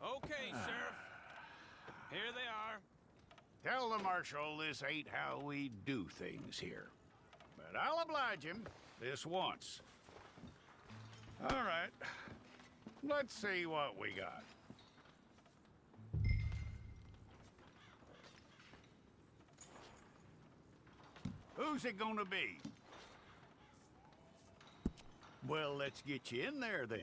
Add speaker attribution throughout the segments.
Speaker 1: Okay, Sheriff. Here they are.
Speaker 2: Tell the Marshal this ain't how we do things here. But I'll oblige him this once. All right. Let's see what we got. Who's it gonna be? Well, let's get you in there then.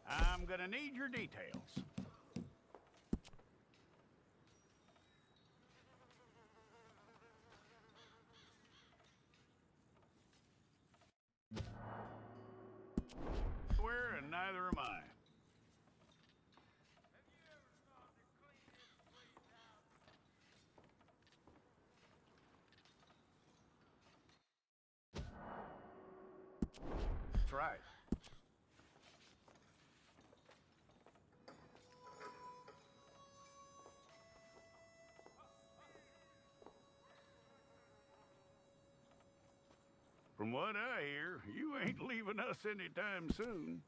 Speaker 2: I'm gonna need your details. Where and neither am I. That's right. From what I hear, you ain't leaving us anytime soon.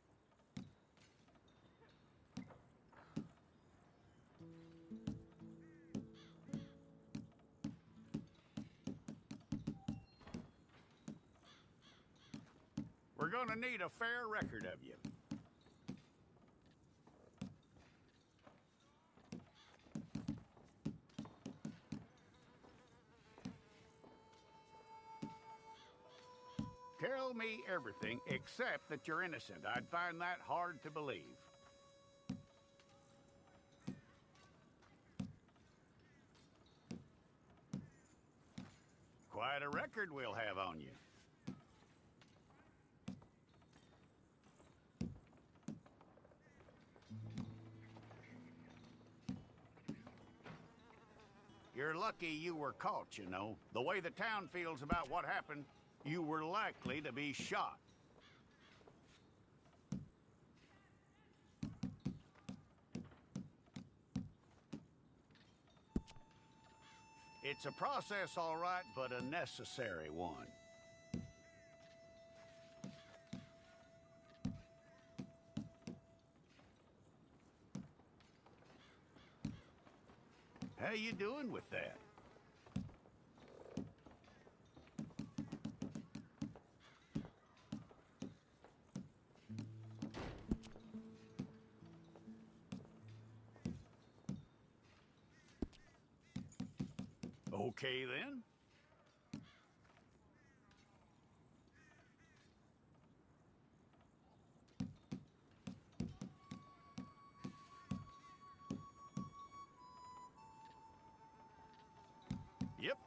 Speaker 2: We're gonna need a fair record of you. Tell me everything except that you're innocent. I'd find that hard to believe. Quite a record we'll have on you. You're lucky you were caught, you know. The way the town feels about what happened, you were likely to be shot. It's a process, all right, but a necessary one. How you doing with that? Okay, then. Yep.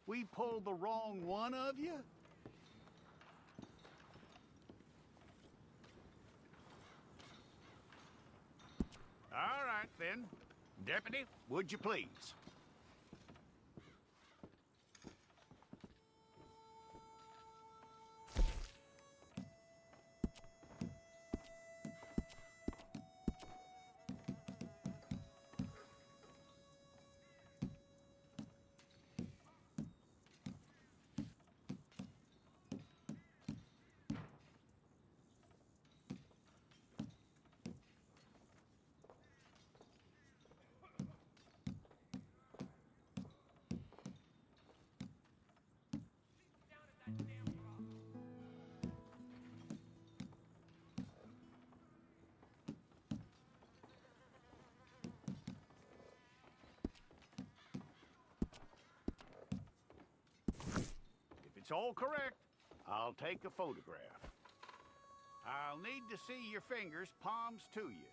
Speaker 2: We pulled the wrong one of you? All right, then. Deputy, would you please? If it's all correct, I'll take a photograph. I'll need to see your fingers, palms to you.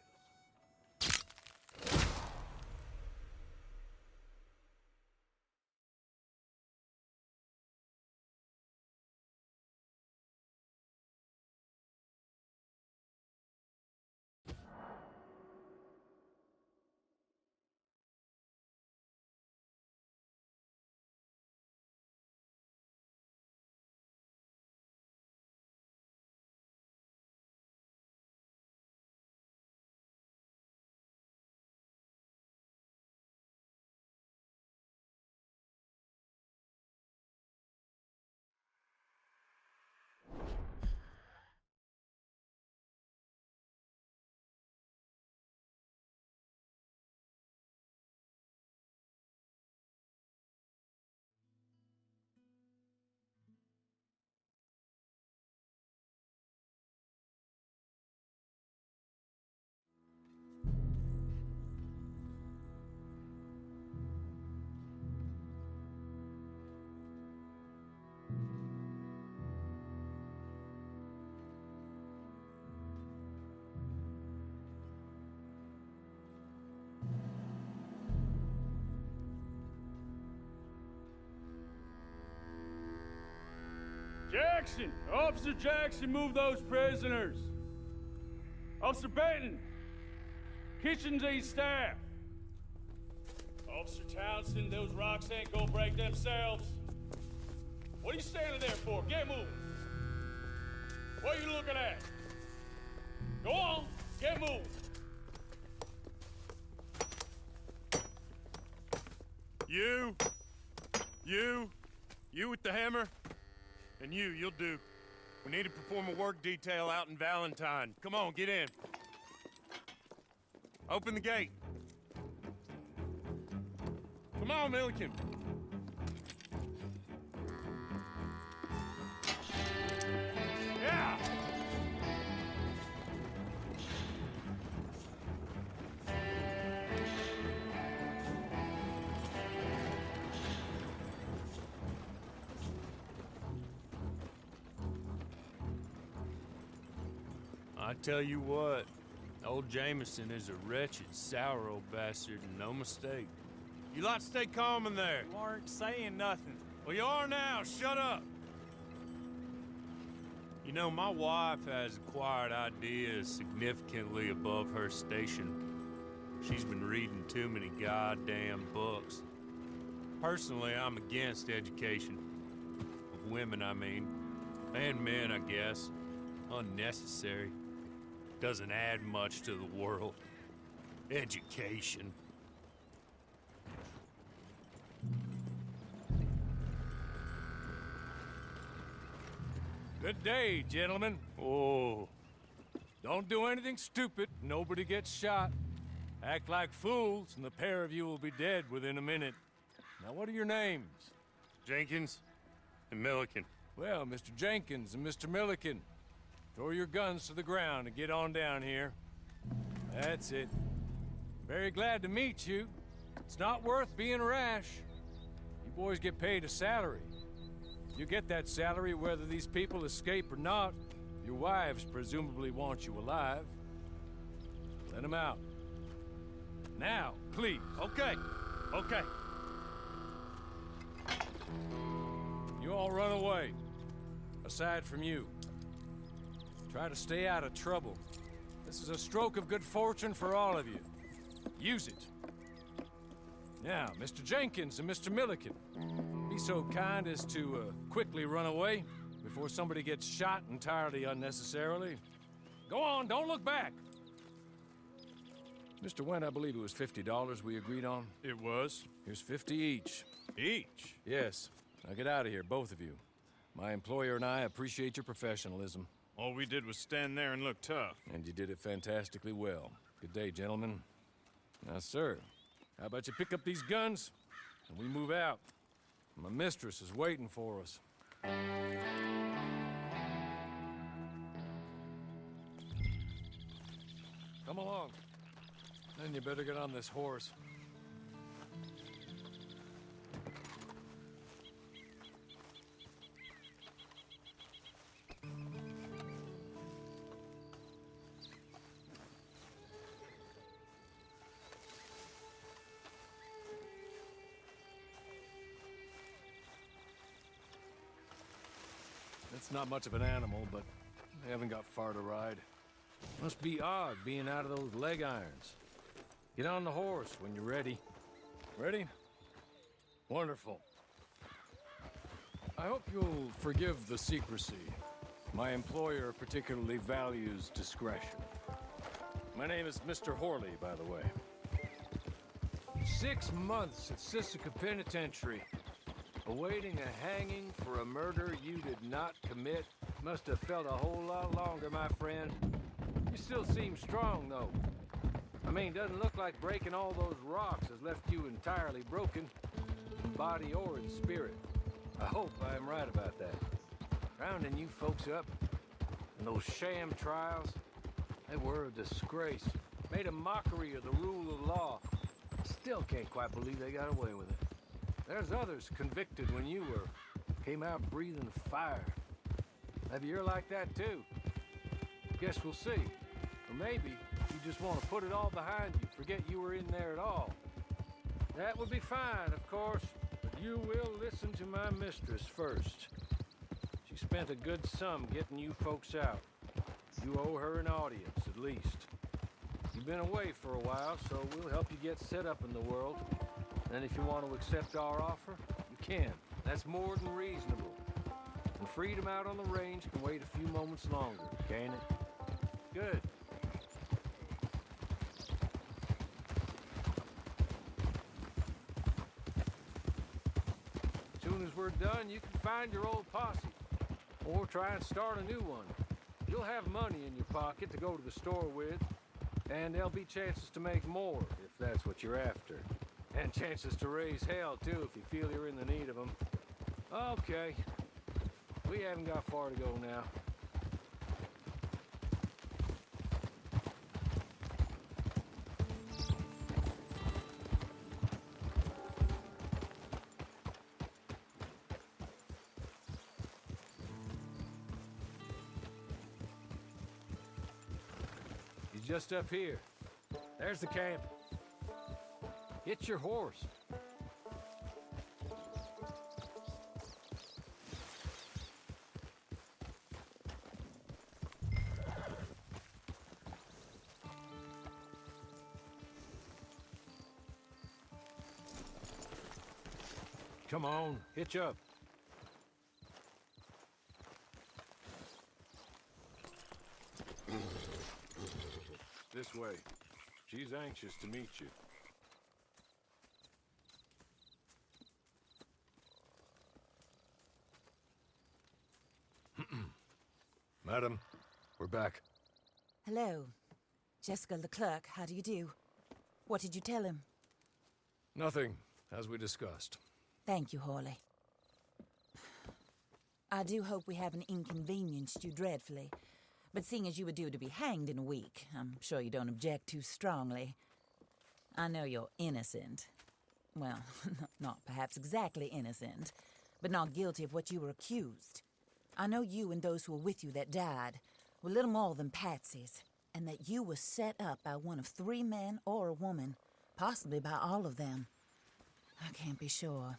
Speaker 3: Jackson! Officer Jackson, move those prisoners! Officer Benton! Kitchens and staff! Officer Townsend, those rocks ain't gonna break themselves. What are you standing there for? Get moving! What are you looking at? Go on, get moving!
Speaker 4: You with the hammer? And you'll do. We need to perform a work detail out in Valentine. Come on, get in. Open the gate. Come on, Milliken. Yeah!
Speaker 3: I tell you what, old Jameson is a wretched, sour old bastard, and no mistake.
Speaker 4: You lot stay calm in there.
Speaker 1: You aren't saying nothing.
Speaker 4: Well, you are now. Shut up.
Speaker 3: You know, my wife has acquired ideas significantly above her station. She's been reading too many goddamn books. Personally, I'm against education. Of women, I mean. And men, I guess. Unnecessary. Doesn't add much to the world. Education.
Speaker 5: Good day, gentlemen.
Speaker 3: Oh.
Speaker 5: Don't do anything stupid. Nobody gets shot. Act like fools, and the pair of you will be dead within a minute. Now, what are your names?
Speaker 4: Jenkins and Milliken.
Speaker 5: Well, Mr. Jenkins and Mr. Milliken, throw your guns to the ground and get on down here. That's it. Very glad to meet you. It's not worth being rash. You boys get paid a salary. You get that salary whether these people escape or not. Your wives presumably want you alive. Let them out. Now, please.
Speaker 4: Okay.
Speaker 5: You all run away. Aside from you. Try to stay out of trouble. This is a stroke of good fortune for all of you. Use it. Now, Mr. Jenkins and Mr. Milliken, be so kind as to quickly run away before somebody gets shot entirely unnecessarily. Go on, don't look back. Mr. Wendt, I believe it was $50 we agreed on.
Speaker 4: It was.
Speaker 5: Here's 50 each.
Speaker 4: Each?
Speaker 5: Yes. Now get out of here, both of you. My employer and I appreciate your professionalism.
Speaker 4: All we did was stand there and look tough.
Speaker 5: And you did it fantastically well. Good day, gentlemen. Now, sir, how about you pick up these guns and we move out? My mistress is waiting for us. Come along. Then you better get on this horse. It's not much of an animal, but they haven't got far to ride. Must be odd being out of those leg irons. Get on the horse when you're ready. Ready? Wonderful. I hope you'll forgive the secrecy. My employer particularly values discretion. My name is Mr. Horley, by the way. 6 months at Sisika Penitentiary, awaiting a hanging for a murder you did not commit. Must have felt a whole lot longer, my friend. You still seem strong, though. I mean, doesn't look like breaking all those rocks has left you entirely broken, in body or in spirit. I hope I am right about that. Rounding you folks up, and those sham trials, they were a disgrace. Made a mockery of the rule of law. Still can't quite believe they got away with it. There's others convicted when you were. Came out breathing fire. Maybe you're like that too. Guess we'll see. Or maybe you just want to put it all behind you, forget you were in there at all. That would be fine, of course, but you will listen to my mistress first. She spent a good sum getting you folks out. You owe her an audience, at least. You've been away for a while, so we'll help you get set up in the world. And if you want to accept our offer, you can. That's more than reasonable. And freedom out on the range can wait a few moments longer, can't it? Good. As soon as we're done, you can find your old posse. Or try and start a new one. You'll have money in your pocket to go to the store with. And there'll be chances to make more, if that's what you're after. And chances to raise hell, too, if you feel you're in the need of them. Okay. We haven't got far to go now. He's just up here. There's the camp. Get your horse. Come on, hitch up. This way. She's anxious to meet you. Madam, we're back.
Speaker 6: Hello. Jessica Leclerc, how do you do? What did you tell him?
Speaker 5: Nothing, as we discussed.
Speaker 6: Thank you, Horley. I do hope we haven't inconvenienced you dreadfully. But seeing as you were due to be hanged in a week, I'm sure you don't object too strongly. I know you're innocent. Well, not perhaps exactly innocent, but not guilty of what you were accused. I know you and those who were with you that died were little more than patsies, and that you were set up by one of 3 men or a woman, possibly by all of them. I can't be sure,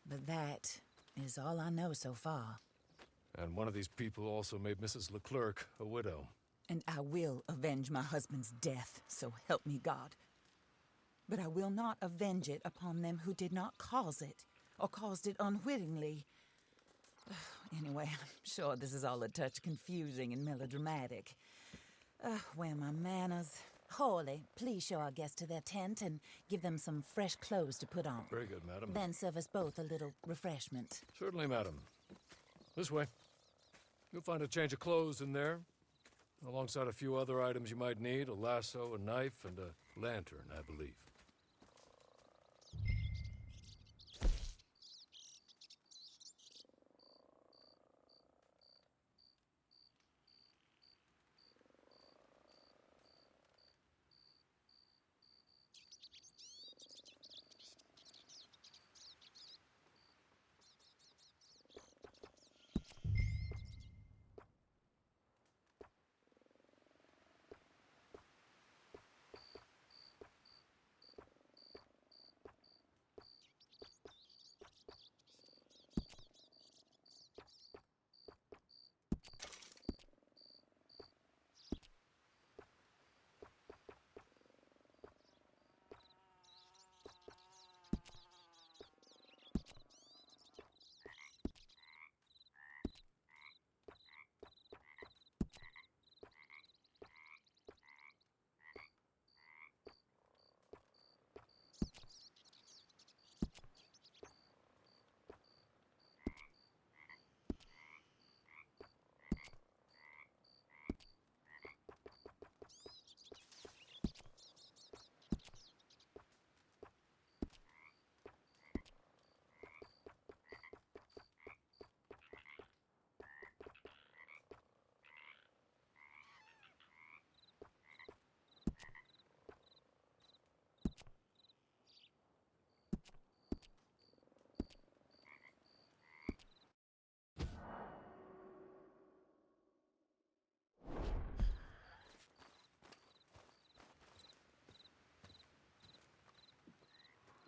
Speaker 6: but that is all I know so far.
Speaker 5: And one of these people also made Mrs. Leclerc a widow.
Speaker 6: And I will avenge my husband's death, so help me God. But I will not avenge it upon them who did not cause it, or caused it unwittingly. Anyway, I'm sure this is all a touch confusing and melodramatic. Where are my manners? Horley, please show our guests to their tent and give them some fresh clothes to put on.
Speaker 5: Very good, madam.
Speaker 6: Then serve us both a little refreshment.
Speaker 5: Certainly, madam. This way. You'll find a change of clothes in there, alongside a few other items you might need, a lasso, a knife, and a lantern, I believe.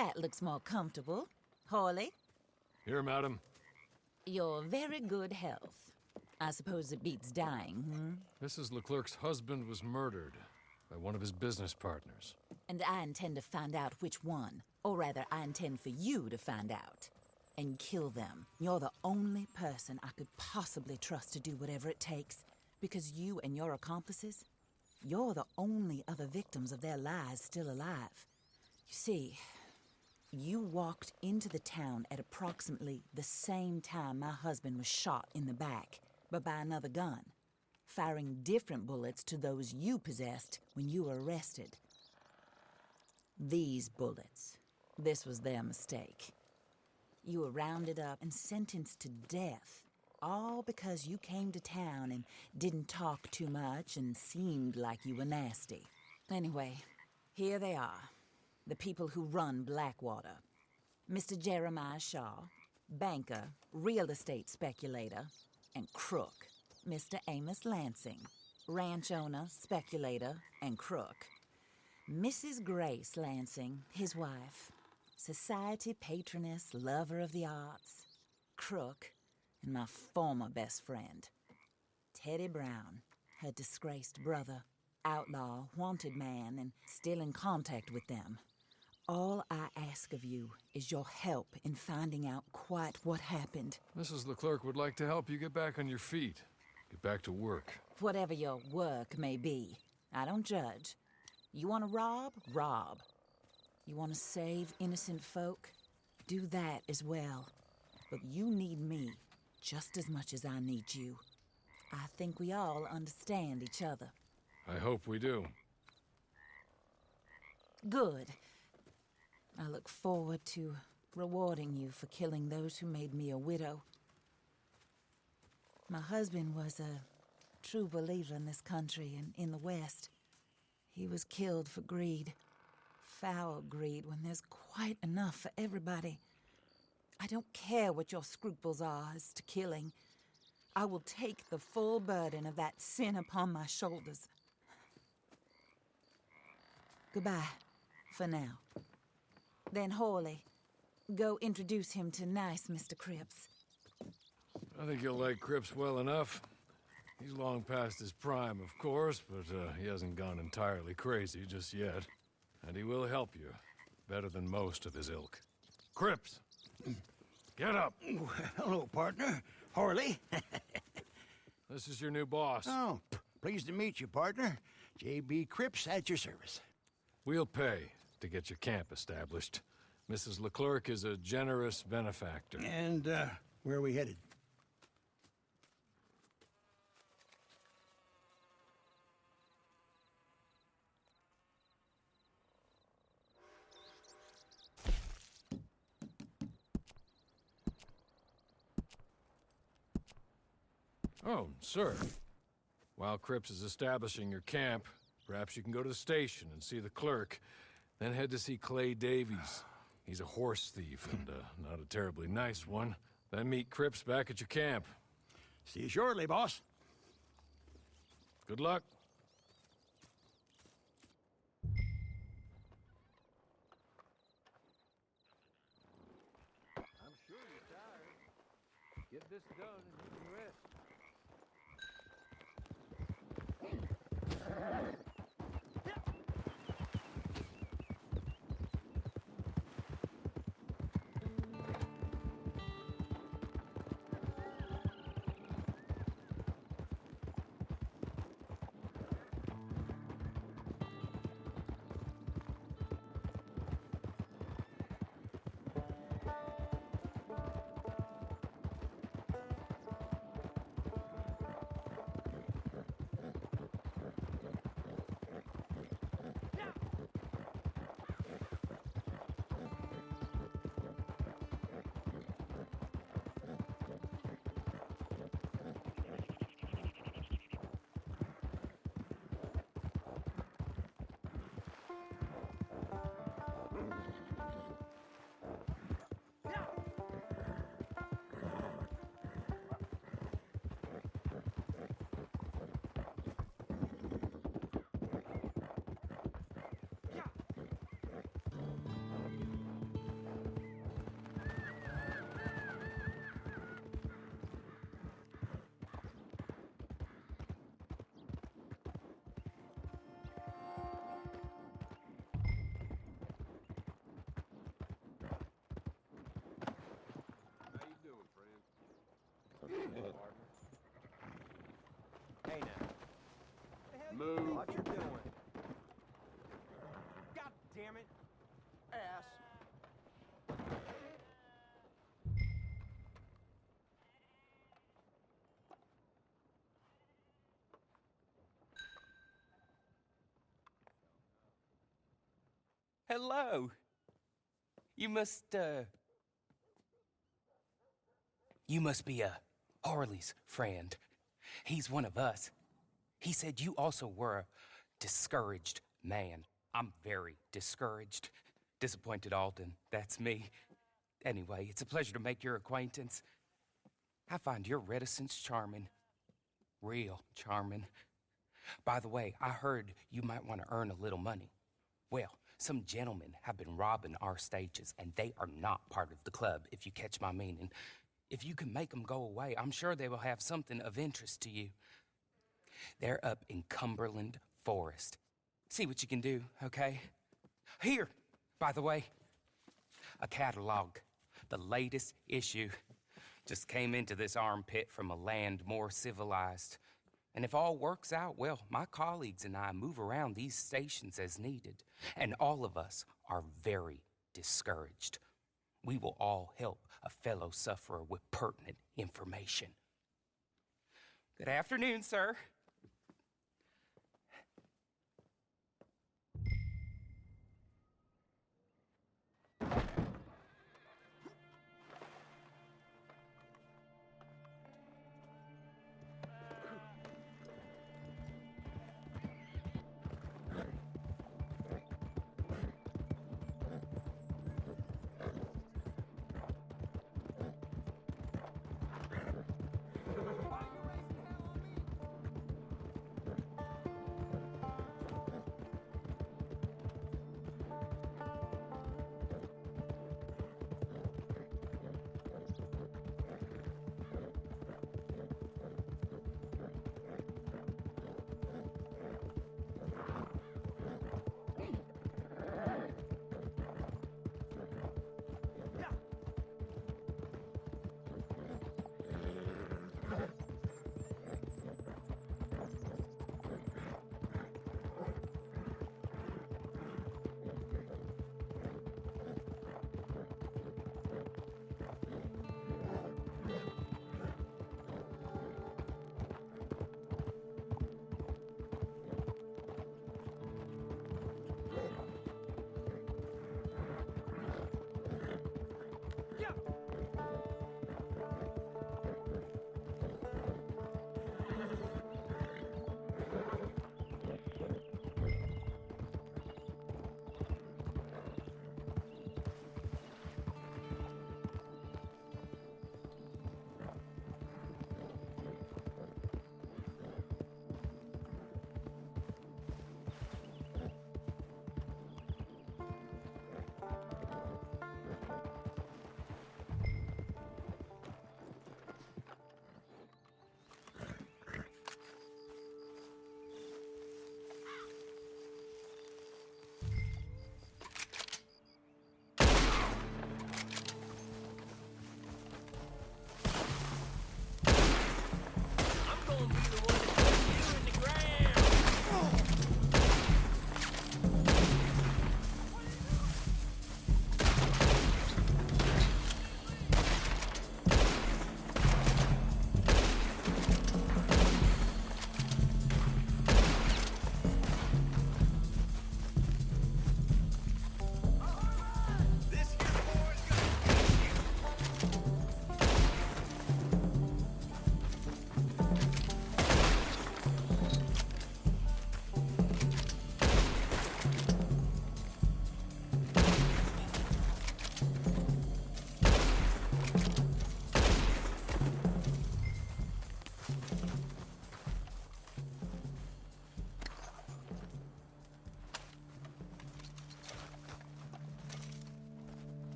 Speaker 6: that looks more comfortable. Hawley,
Speaker 5: Here, madam.
Speaker 6: your very good health. I suppose it beats dying,
Speaker 5: Mrs. Leclerc's husband was murdered by one of his business partners.
Speaker 6: And I intend to find out which one. Or rather, I intend for you to find out. And kill them. You're the only person I could possibly trust to do whatever it takes. Because you and your accomplices, you're the only other victims of their lies still alive. You see, you walked into the town at approximately the same time my husband was shot in the back, but by another gun, firing different bullets to those you possessed when you were arrested. These bullets, this was their mistake. You were rounded up and sentenced to death, all because you came to town and didn't talk too much and seemed like you were nasty. Anyway, here they are, the people who run Blackwater. Mr. Jeremiah Shaw, banker, real estate speculator, and crook. Mr. Amos Lansing, ranch owner, speculator, and crook. Mrs. Grace Lansing, his wife, society patroness, lover of the arts, crook, and my former best friend. Teddy Brown, her disgraced brother, outlaw, wanted man, and still in contact with them. All I ask of you is your help in finding out quite what happened.
Speaker 5: Mrs. Leclerc would like to help you get back on your feet. Get back to work.
Speaker 6: Whatever your work may be, I don't judge. You want to rob? Rob. You want to save innocent folk? Do that as well. But you need me just as much as I need you. I think we all understand each other.
Speaker 5: I hope we do.
Speaker 6: Good. I look forward to rewarding you for killing those who made me a widow. My husband was a true believer in this country and in the West. He was killed for greed. Foul greed when there's quite enough for everybody. I don't care what your scruples are as to killing. I will take the full burden of that sin upon my shoulders. Goodbye, for now. Then Hawley, go introduce him to nice Mr. Cripps.
Speaker 5: I think you'll like Cripps well enough. He's long past his prime, of course, but he hasn't gone entirely crazy just yet. And he will help you, better than most of his ilk. Cripps! Get up!
Speaker 7: Hello, partner. Harley.
Speaker 5: This is your new boss.
Speaker 7: Oh, pleased to meet you, partner. J.B. Cripps at your service.
Speaker 5: We'll pay to get your camp established. Mrs. Leclerc is a generous benefactor.
Speaker 7: And, where are we headed?
Speaker 5: Oh, sir. While Cripps is establishing your camp, perhaps you can go to the station and see the clerk, then head to see Clay Davies. He's a horse thief and not a terribly nice one. Then meet Cripps back at your camp.
Speaker 7: See you shortly, boss.
Speaker 5: Good luck. I'm sure you're tired. Get this done and you can rest.
Speaker 8: Hello. You must be Harley's friend. He's one of us. He said you also were a discouraged man. I'm very discouraged. Disappointed Alden, that's me. Anyway, it's a pleasure to make your acquaintance. I find your reticence charming. Real charming. By the way, I heard you might want to earn a little money. Well, some gentlemen have been robbing our stages, and they are not part of the club, if you catch my meaning. If you can make them go away, I'm sure they will have something of interest to you. They're up in Cumberland Forest. See what you can do, okay? Here, by the way, a catalog. The latest issue. Just came into this armpit from a land more civilized. And if all works out, well, my colleagues and I move around these stations as needed. And all of us are very discouraged. We will all help a fellow sufferer with pertinent information. Good afternoon, sir.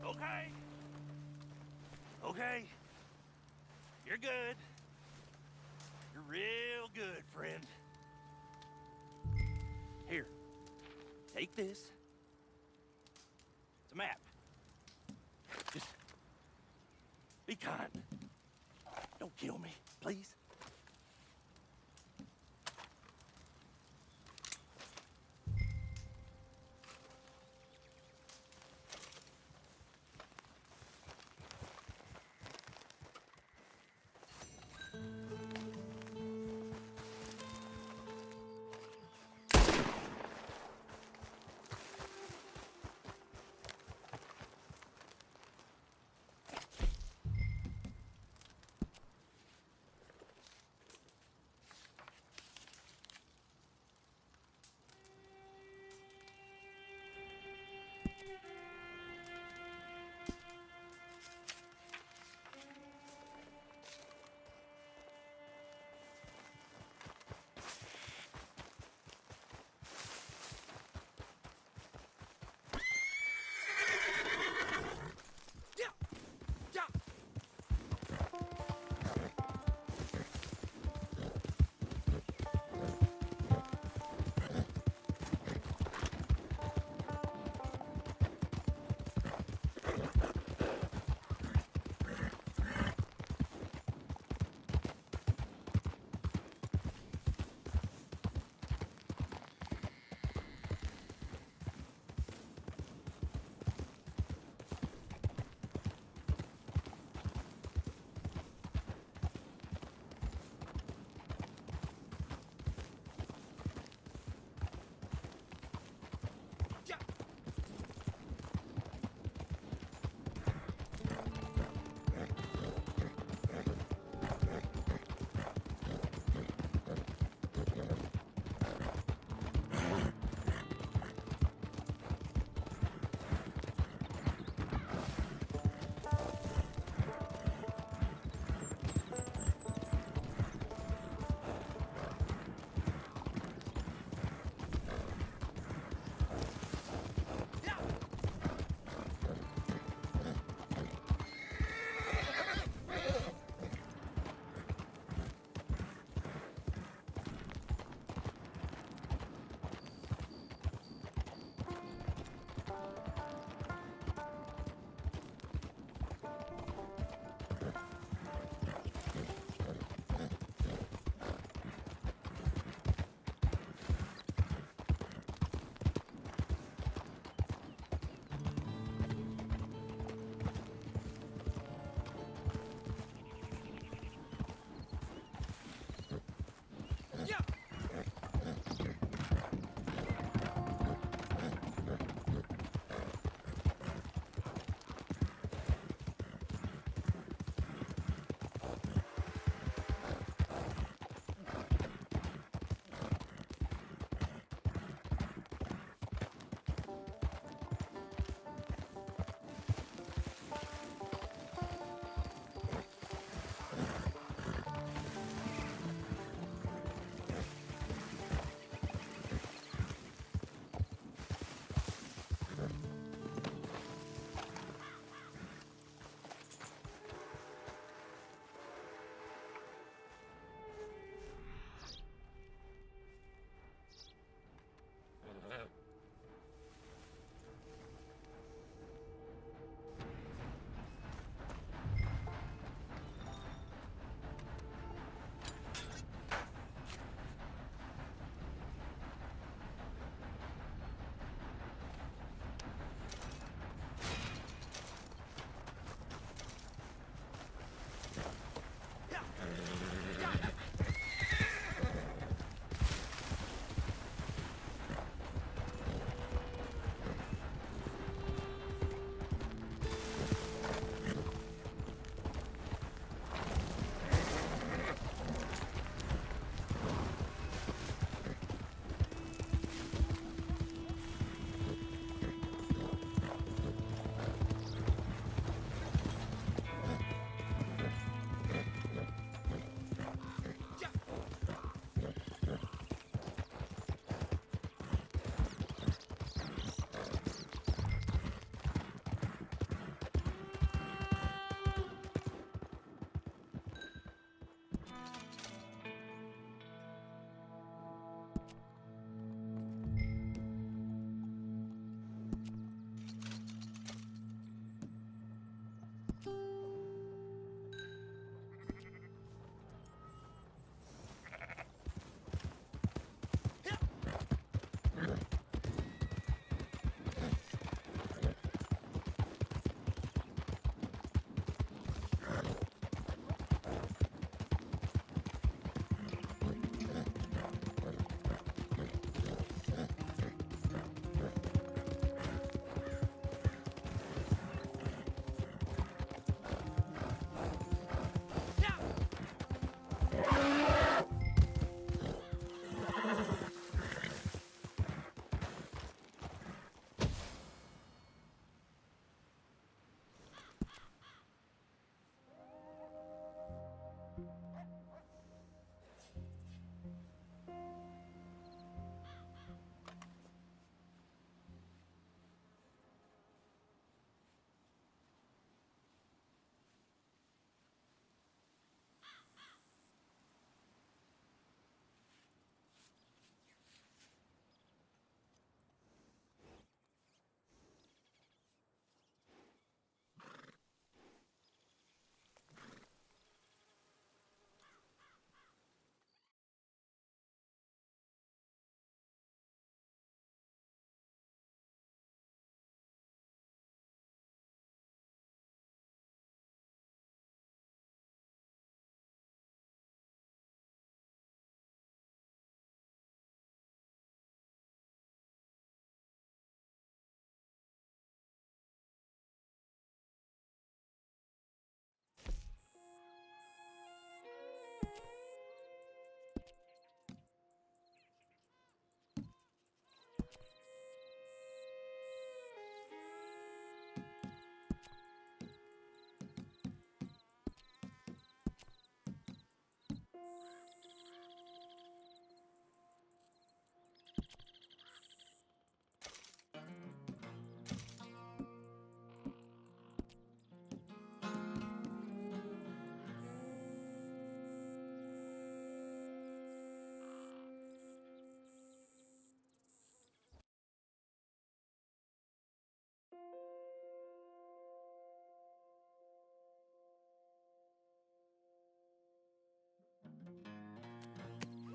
Speaker 1: Okay. Okay. You're good. You're real good, friend. Here. Take this. It's a map. Just be kind. Don't kill me, please.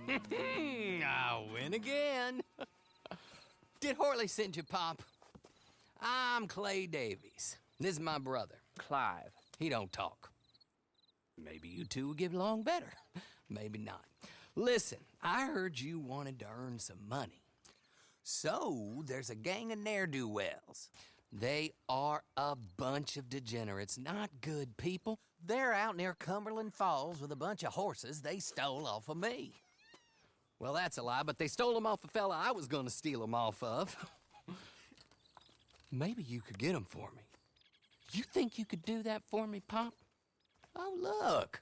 Speaker 9: I win again. Did Horley send you, Pop? I'm Clay Davies. This is my brother, Clive. He don't talk. Maybe you two will get along better. Maybe not. Listen, I heard you wanted to earn some money. So, there's a gang of ne'er-do-wells. They are a bunch of degenerates, not good people. They're out near Cumberland Falls with a bunch of horses they stole off of me. Well, that's a lie, but they stole them off a fella I was gonna steal them off of. Maybe you could get them for me. You think you could do that for me, Pop? Oh, look.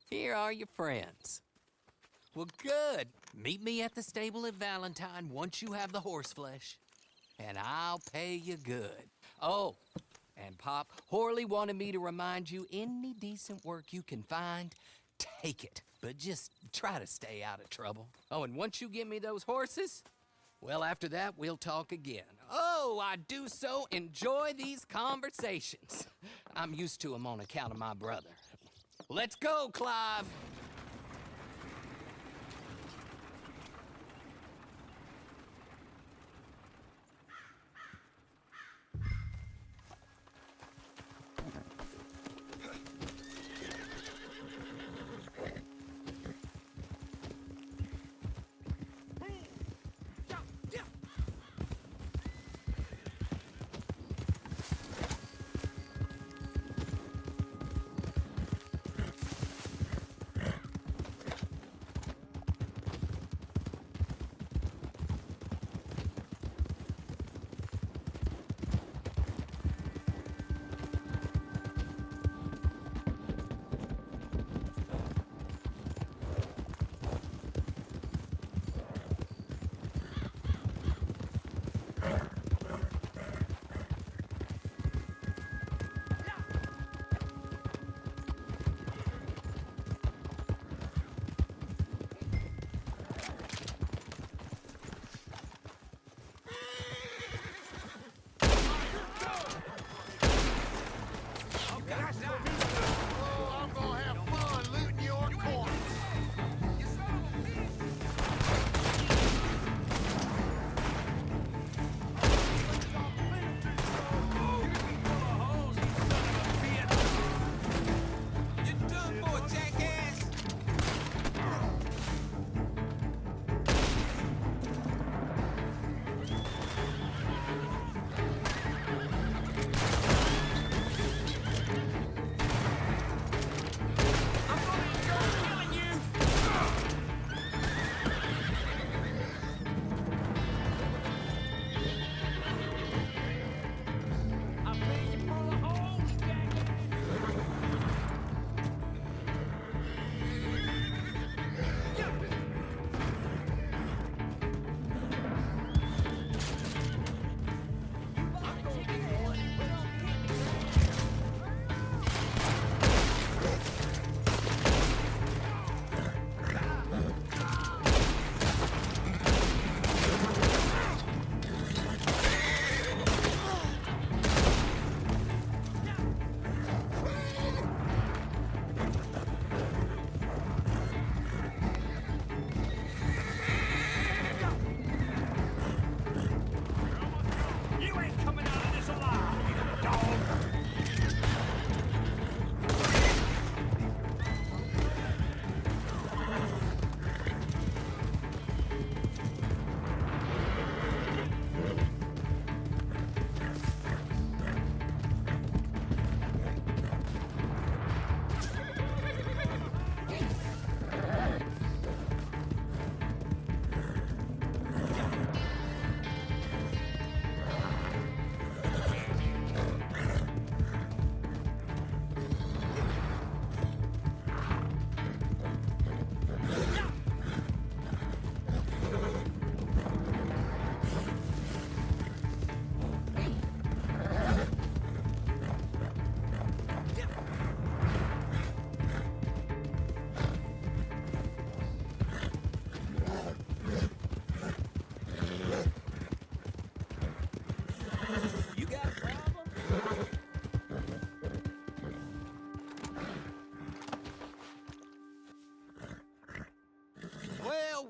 Speaker 9: Here are your friends. Well, good. Meet me at the stable at Valentine once you have the horse flesh, and I'll pay you good. Oh, and Pop, Horley wanted me to remind you, any decent work you can find, take it. But just try to stay out of trouble. Oh, and once you give me those horses, well, after that, we'll talk again. Oh, I do so enjoy these conversations. I'm used to them on account of my brother. Let's go, Clive.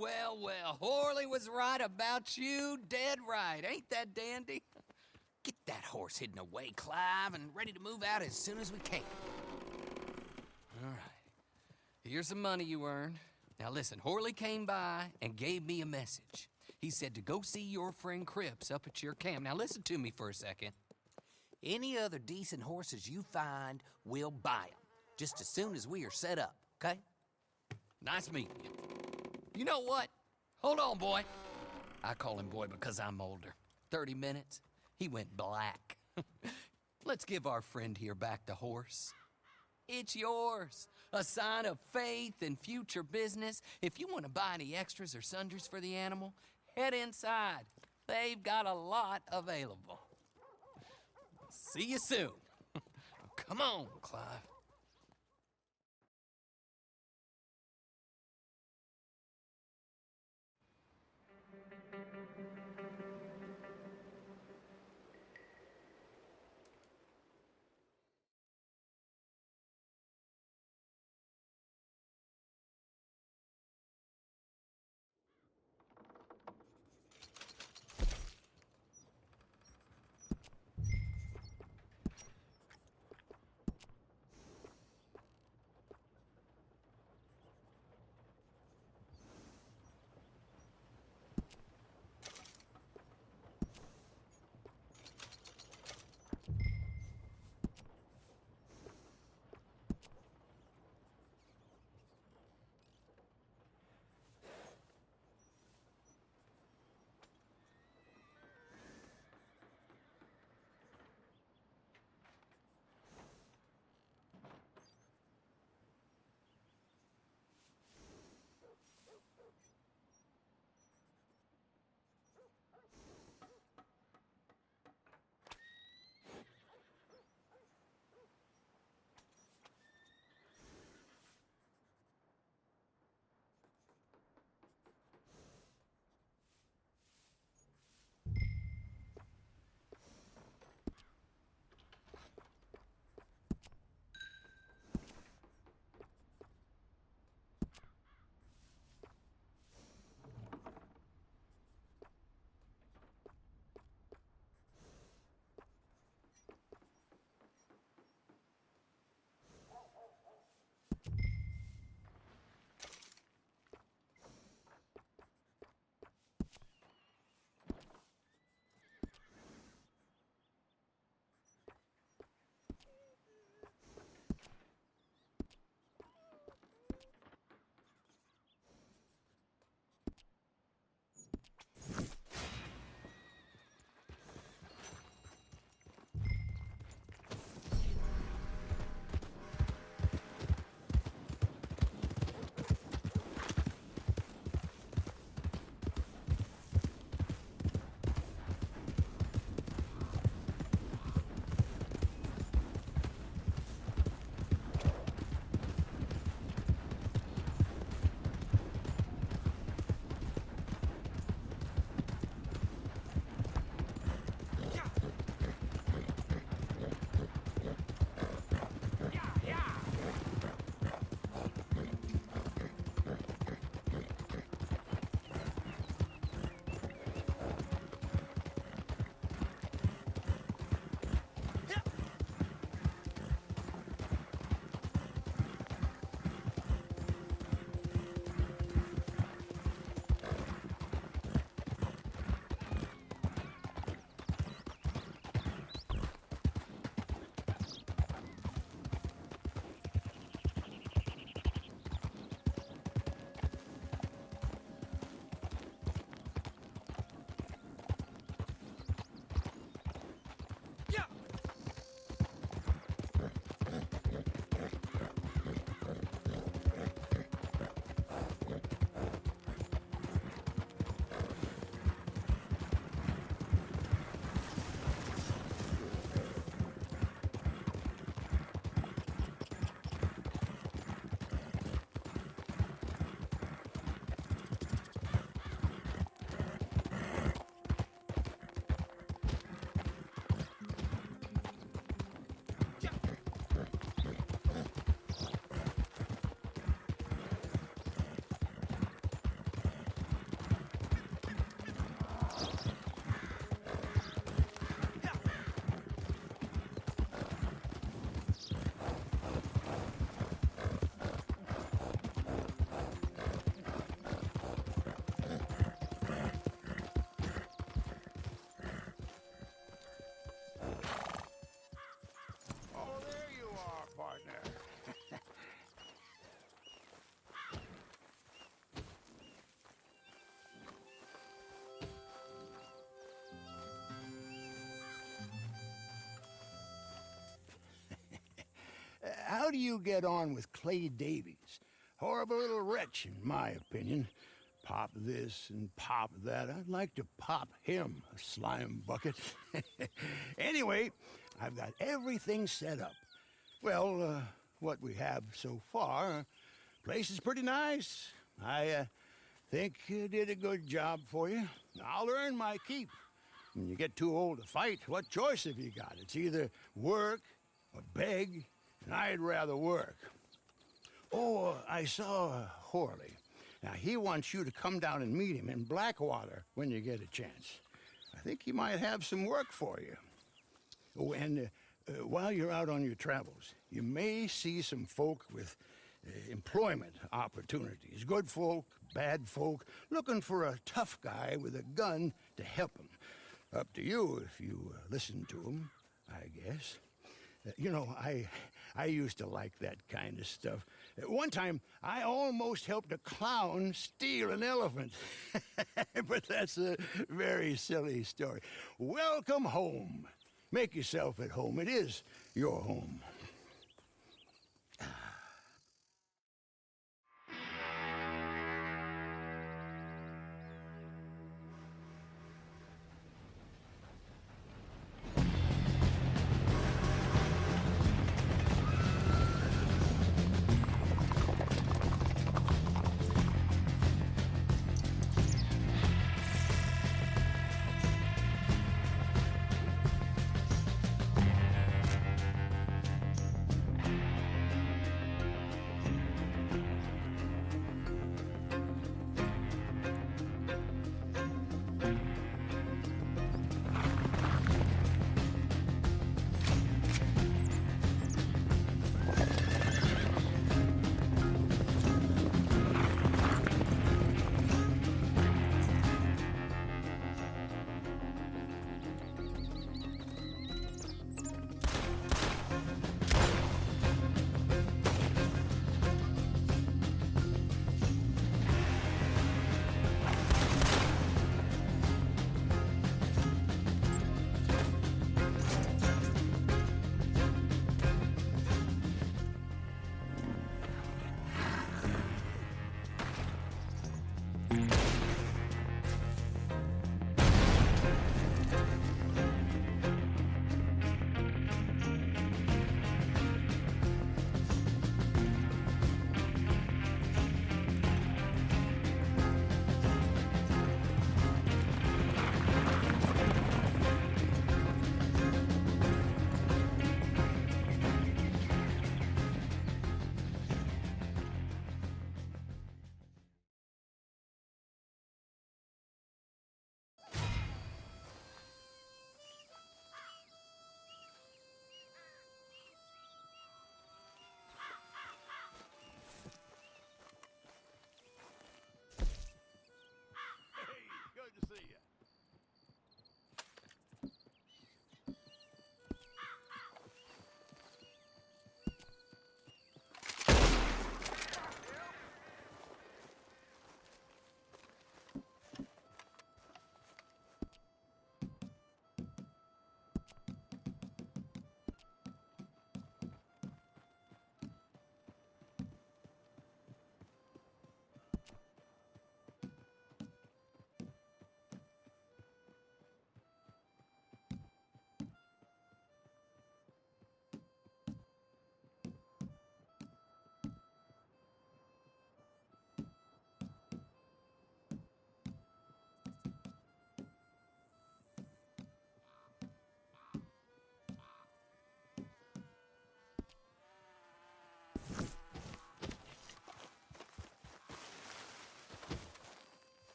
Speaker 9: well. Horley was right about you, dead right. Ain't that dandy? Get that horse hidden away, Clive, and ready to move out as soon as we can. All right. Here's the money you earned. Now listen, Horley came by and gave me a message. He said to go see your friend Cripps up at your camp. Now listen to me for a second. Any other decent horses you find, we'll buy them. Just as soon as we are set up, okay? Nice meeting you. You know what? Hold on, boy. I call him boy because I'm older. 30 minutes, he went black. Let's give our friend here back the horse. It's yours. A sign of faith and future business. If you want to buy any extras or sundries for the animal, head inside. They've got a lot available. See you soon. Come on, Clive.
Speaker 7: how do you get on with Clay Davies? Horrible little wretch, in my opinion. Pop this and pop that. I'd like to pop him, a slime bucket. Anyway, I've got everything set up. Well, what we have so far, place is pretty nice. I think you did a good job for you. I'll earn my keep. When you get too old to fight, what choice have you got? It's either work or beg, and I'd rather work. Oh, I saw Horley. Now, he wants you to come down and meet him in Blackwater when you get a chance. I think he might have some work for you. Oh, and while you're out on your travels, you may see some folk with employment opportunities. Good folk, bad folk, looking for a tough guy with a gun to help them. Up to you if you listen to them, I guess. You know, I used to like that kind of stuff. One time, I almost helped a clown steal an elephant. But that's a very silly story. Welcome home. Make yourself at home. It is your home.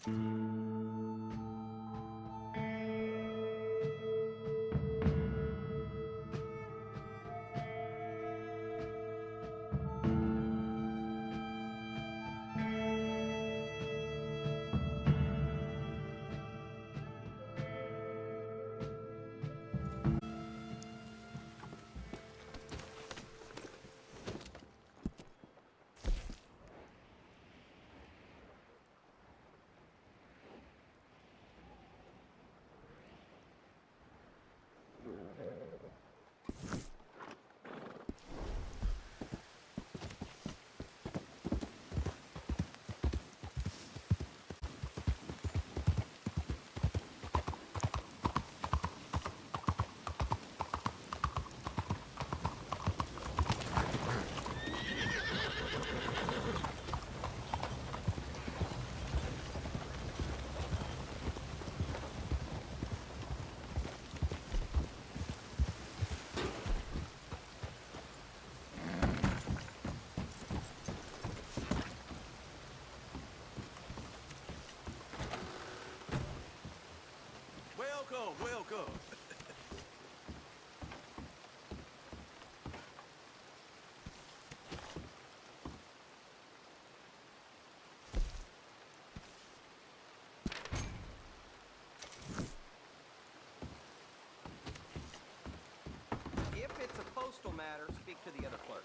Speaker 1: Welcome, welcome.
Speaker 10: If it's a postal matter, speak to the other clerk.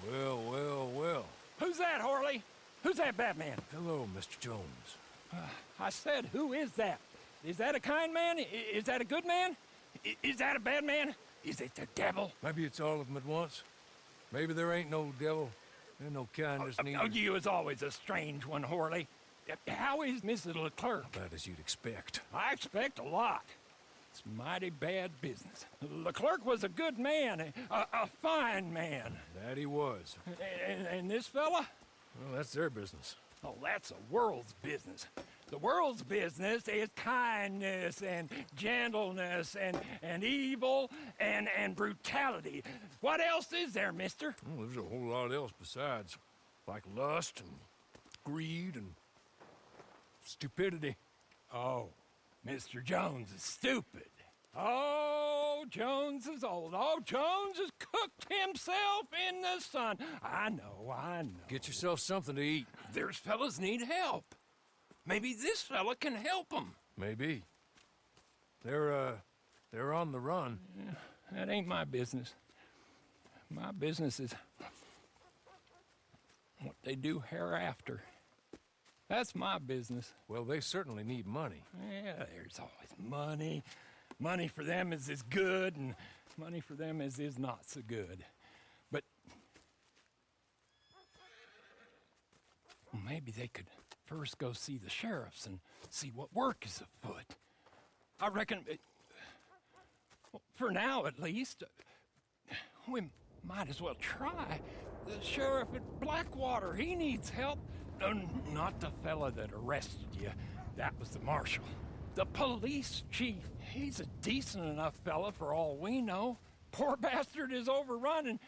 Speaker 5: Well, well, well.
Speaker 11: Who's that, Harley? Who's that Batman?
Speaker 5: Hello, Mr. Jones.
Speaker 11: I said, who is that? Is that a kind man? Is that a good man? Is that a bad man? Is it the devil?
Speaker 5: Maybe it's all of them at once. Maybe there ain't no devil. There's no kindness neither.
Speaker 11: Oh, you is always a strange one, Harley. How is Mrs. Leclerc?
Speaker 5: About as you'd expect.
Speaker 11: I expect a lot. It's mighty bad business. Leclerc was a good man, a fine man.
Speaker 5: That he was.
Speaker 11: And this fella?
Speaker 5: Well, that's their business.
Speaker 11: Oh, that's the world's business. The world's business is kindness and gentleness and evil and brutality. What else is there, mister?
Speaker 5: Well, there's a whole lot else besides. Like lust and greed and stupidity.
Speaker 11: Oh, Mr. Jones is stupid. Oh, Jones is old. Oh, Jones has cooked himself in the sun. I know.
Speaker 5: Get yourself something to eat.
Speaker 11: There's fellas need help. Maybe this fella can help them.
Speaker 5: Maybe. They're on the run.
Speaker 11: Yeah, that ain't my business. My business is what they do hereafter. That's my business.
Speaker 5: Well, they certainly need money.
Speaker 11: Yeah, there's always money. Money for them is good, and money for them is not so good. But well, maybe they could first go see the sheriffs and see what work is afoot. I reckon, for now at least, we might as well try. The sheriff at Blackwater, he needs help. Not the fella that arrested you. That was the marshal. The police chief, he's a decent enough fella for all we know. Poor bastard is overrun,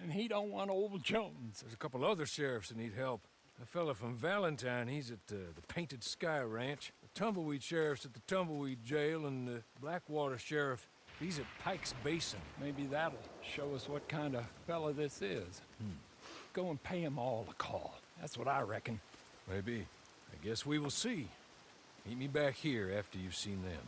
Speaker 11: and he don't want old Jones.
Speaker 5: There's a couple other sheriffs that need help. A fella from Valentine, he's at the Painted Sky Ranch. The Tumbleweed sheriff's at the Tumbleweed Jail, and the Blackwater sheriff, he's at Pike's Basin.
Speaker 11: Maybe that'll show us what kind of fella this is. Go and pay them all a call. That's what I reckon.
Speaker 5: Maybe. I guess we will see. Meet me back here after you've seen them.